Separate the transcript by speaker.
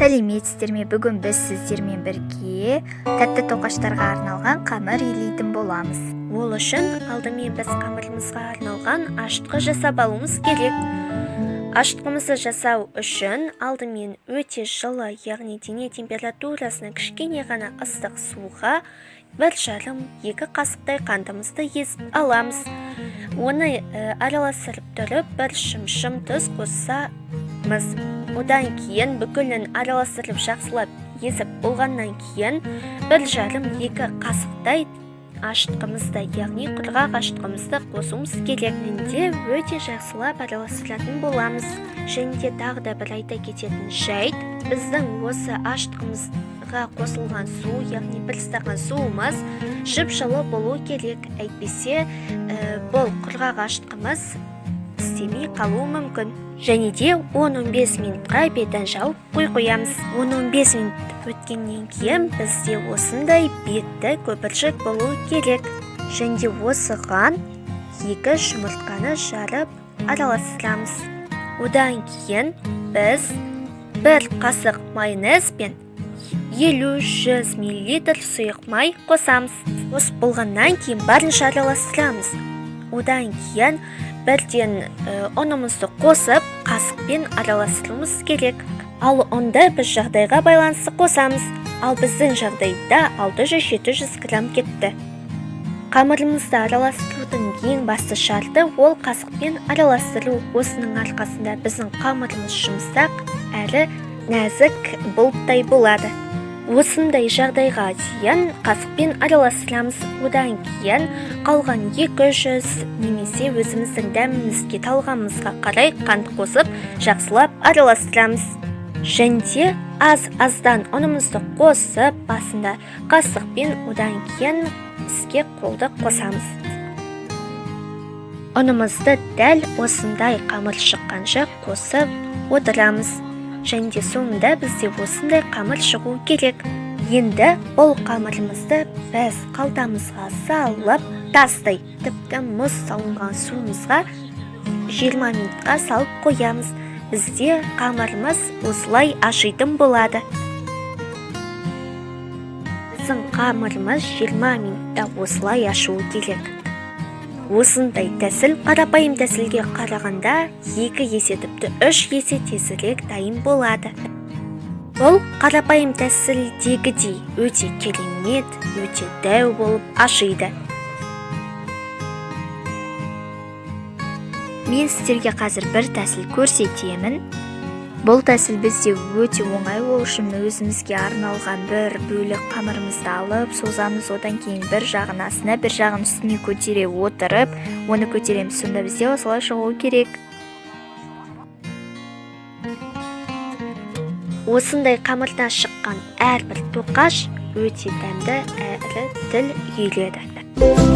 Speaker 1: Сәлеметсіздер ме? Бүгін біз сіздермен бірге тәтті тоқаштарға арналған қамыр илейтін боламыз.
Speaker 2: Ол үшін алдымен біз қамырымызға арналған ашытқы жасап алуымыз керек. Ашытқымызды жасау үшін алдымен өте жылы, яғни дене температурасына кішкене ғана ыстық суға 1,5-2 қасықтай қантымызды езіп аламыз. Оны араластырып тұрып, бір шым тұз қоссамыз. Одан кейін бүкілін араластырып жақсылап езіп болғаннан кейін 1,5-2 қасықтай ашытқымызды, яғни құрғақ ашытқымызды қосуымыз керек. Енді өте жақсылап араластыратын боламыз. Және де тағы да бір айта кететін жайт, біздің осы ашытқымызға қосылған су, яғни 1 стақан суымыз жып-жылы болу керек. Әйтпесе бұл құрғақ ашытқымыз істемей қалуы мүмкін. Және де 10-15 минутқа бетін жауып қоямыз. 10-15 минут өткеннен кейін бізде осындай бетті көпіршік болу керек. Және де осыған 2 жұмыртқаны жарып араластырамыз. Одан кейін біз 1 қасық майонез бен 50-100 мл сұйық май қосамыз. Қосып болғаннан кейін барынша араластырамыз. Одан кейін бірден ұнымызды қосып, қасықпен араластыруымыз керек. Ал ұнды біз жағдайға байланысты қосамыз. Ал біздің жағдайда 600-700 грамм кетті. Қамырымызды араластырудың ең басты шарты ол қасықпен араластыру. Осының арқасында біздің қамырымыз жұмсақ әрі нәзік бұлттай болады. Осындай жағдайға дейін қасықпен араластырамыз. Одан кейін қалған 200 немесе өзіміздің дәмімізге талғамымызға қарай қант қосып жақсылап араластырамыз. Және де аз-аздан ұнымызды қосып, басында қасықпен, одан кейін іске қолды қосамыз. Ұнымызды дәл осындай қамыр шыққанша қосып отырамыз. Және де соңында бізде осындай қамыр шығу керек. Енді бұл қамырымызды біз қалтамызға салып, тастай тіпті мұз салынған суымызға 20 минутқа салып қоямыз. Бізде қамырымыз осылай ашитын болады. Біздің қамырымыз 20 минутта осылай ашуы керек. Осындай тәсіл қарапайым тәсілге қарағанда 2 есе тіпті 3 есе тезірек дайын болады. Бұл қарапайым тәсілдегідей өте керемет, өте дәу болып ашиды. Мен сіздерге қазір бір тәсіл көрсетемін. Бұл тәсіл бізде өте оңай ол үшін өзімізге арналған бір бөлік қамырымызды алып, созамыз, одан кейін бір жағын астына, бір жағын үстіне көтере отырып, оны көтереміз. Сонда бізде осылай шығу керек. Осындай қамырдан шыққан әрбір тоқаш өте дәмді әрі тіл үйіледі.